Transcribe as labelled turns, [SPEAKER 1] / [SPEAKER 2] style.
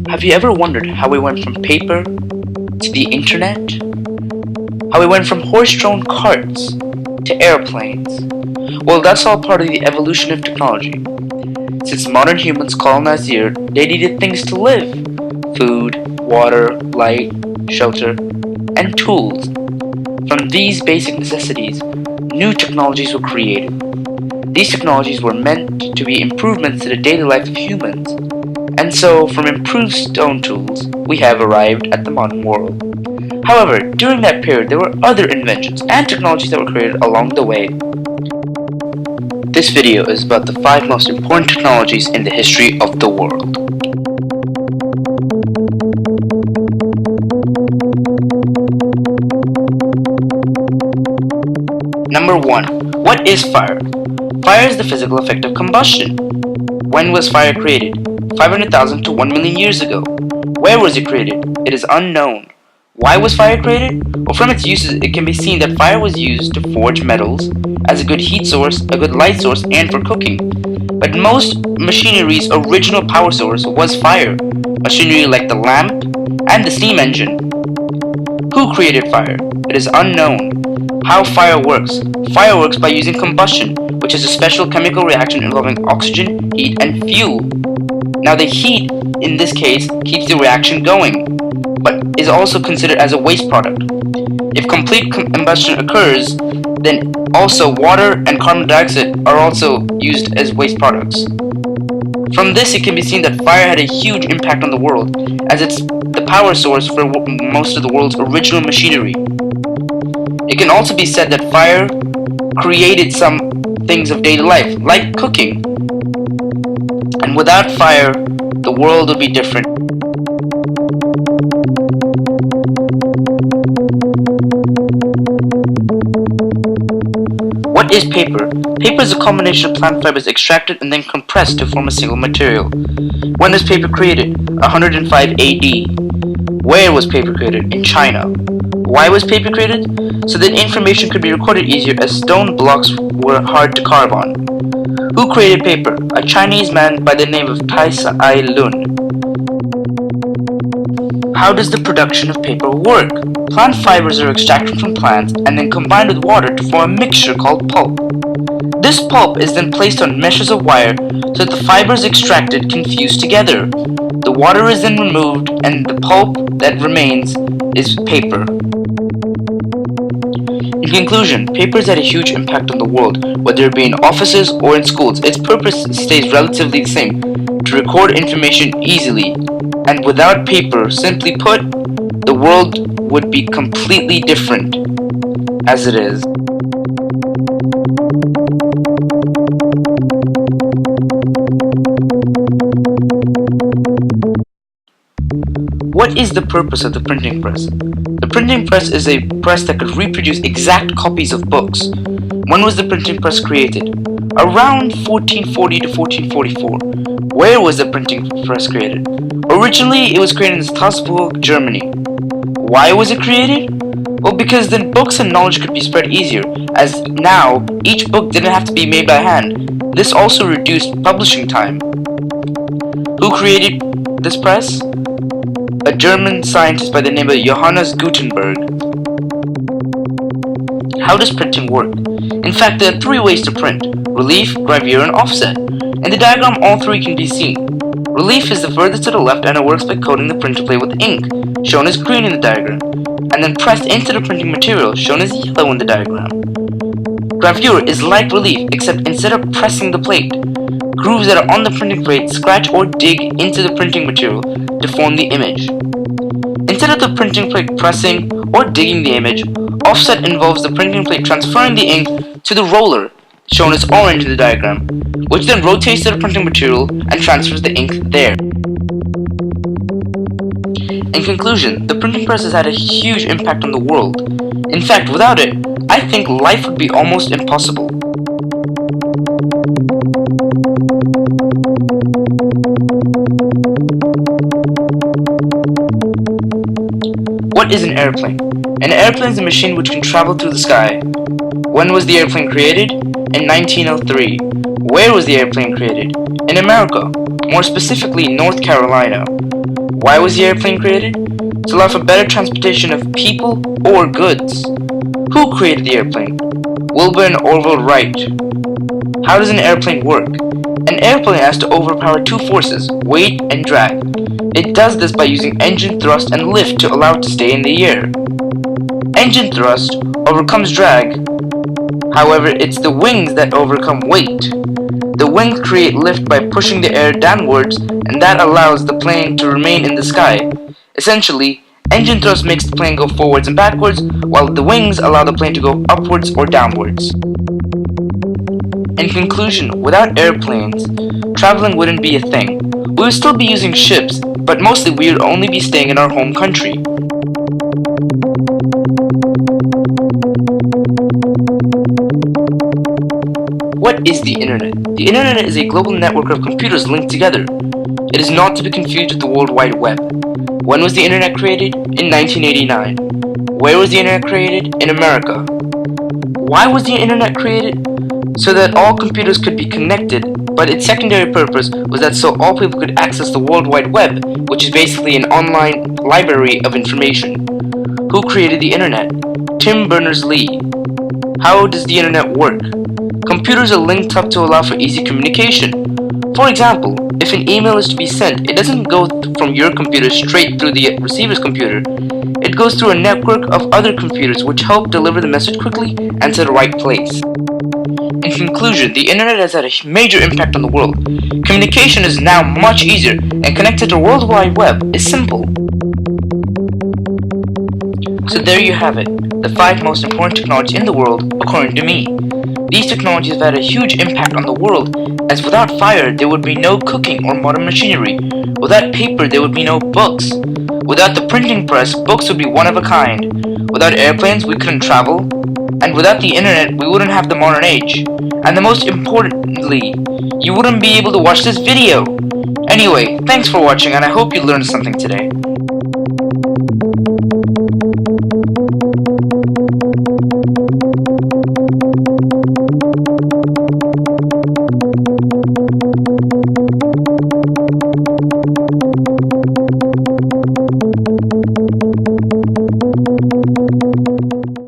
[SPEAKER 1] Have you ever wondered how we went from paper to the internet? How we went from horse-drawn carts to airplanes? Well, that's all part of the evolution of technology. Since modern humans colonized the earth, they needed things to live: food, water, light, shelter, and tools. From these basic necessities, new technologies were created. These technologies were meant to be improvements to the daily life of humans. And so, from improved stone tools, we have arrived at the modern world. However, during that period, there were other inventions and technologies that were created along the way. This video is about the 5 most important technologies in the history of the world. Number 1. What is fire? Fire is the physical effect of combustion. When was fire created? 500,000 to 1 million years ago. Where was it created? It is unknown. Why was fire created? Well, from its uses, it can be seen that fire was used to forge metals, as a good heat source, a good light source, and for cooking. But most machinery's original power source was fire. Machinery like the lamp and the steam engine. Who created fire? It is unknown. How fire works? Fire works by using combustion, which is a special chemical reaction involving oxygen, heat, and fuel. Now the heat, in this case, keeps the reaction going, but is also considered as a waste product. If complete combustion occurs, then also water and carbon dioxide are also used as waste products. From this, it can be seen that fire had a huge impact on the world, as it's the power source for most of the world's original machinery. It can also be said that fire created some things of daily life, like cooking. And without fire, the world would be different. What is paper? Paper is a combination of plant fibers extracted and then compressed to form a single material. When was paper created? 105 AD. Where was paper created? In China. Why was paper created? So that information could be recorded easier, as stone blocks were hard to carve on. Who created paper? A Chinese man by the name of Tai Sai Lun. How does the production of paper work? Plant fibers are extracted from plants and then combined with water to form a mixture called pulp. This pulp is then placed on meshes of wire so that the fibers extracted can fuse together. The water is then removed and the pulp that remains is paper. In conclusion, paper has had a huge impact on the world, whether it be in offices or in schools. Its purpose stays relatively the same: to record information easily. And without paper, simply put, the world would be completely different as it is. What is the purpose of the printing press? The printing press is a press that could reproduce exact copies of books. When was the printing press created? Around 1440 to 1444. Where was the printing press created? Originally, it was created in Salzburg, Germany. Why was it created? Well, because then books and knowledge could be spread easier, as now each book didn't have to be made by hand. This also reduced publishing time. Who created this press? A German scientist by the name of Johannes Gutenberg. How does printing work? In fact, there are 3 ways to print: relief, gravure, and offset. In the diagram, all 3 can be seen. Relief is the furthest to the left, and it works by coating the printer plate with ink, shown as green in the diagram, and then pressed into the printing material, shown as yellow in the diagram. Gravure is like relief, except instead of pressing the plate, grooves that are on the printing plate scratch or dig into the printing material to form the image. Instead of the printing plate pressing or digging the image, offset involves the printing plate transferring the ink to the roller, shown as orange in the diagram, which then rotates to the printing material and transfers the ink there. In conclusion, the printing press has had a huge impact on the world. In fact, without it, I think life would be almost impossible. What is an airplane? An airplane is a machine which can travel through the sky. When was the airplane created? in 1903. Where was the airplane created? In America, more specifically North Carolina. Why was the airplane created? To allow for better transportation of people or goods. Who created the airplane? Wilbur and Orville Wright. How does an airplane work? An airplane has to overpower two forces, weight and drag. It does this by using engine thrust and lift to allow it to stay in the air. Engine thrust overcomes drag. However, it's the wings that overcome weight. The wings create lift by pushing the air downwards, and that allows the plane to remain in the sky. Essentially, engine thrust makes the plane go forwards and backwards, while the wings allow the plane to go upwards or downwards. In conclusion, without airplanes, traveling wouldn't be a thing. We would still be using ships, but mostly we would only be staying in our home country. What is the Internet? The Internet is a global network of computers linked together. It is not to be confused with the World Wide Web. When was the Internet created? In 1989. Where was the Internet created? In America. Why was the Internet created? So that all computers could be connected, but its secondary purpose was that so all people could access the World Wide Web, which is basically an online library of information. Who created the Internet? Tim Berners-Lee. How does the Internet work? Computers are linked up to allow for easy communication. For example, if an email is to be sent, it doesn't go from your computer straight through the receiver's computer. It goes through a network of other computers which help deliver the message quickly and to the right place. In conclusion, the Internet has had a major impact on the world. Communication is now much easier, and connected to the World Wide Web is simple. So there you have it, the 5 most important technologies in the world, according to me. These technologies have had a huge impact on the world, as without fire there would be no cooking or modern machinery. Without paper there would be no books. Without the printing press, books would be one of a kind. Without airplanes we couldn't travel. And without the Internet we wouldn't have the modern age. And the most importantly, you wouldn't be able to watch this video. Anyway, thanks for watching and I hope you learned something today.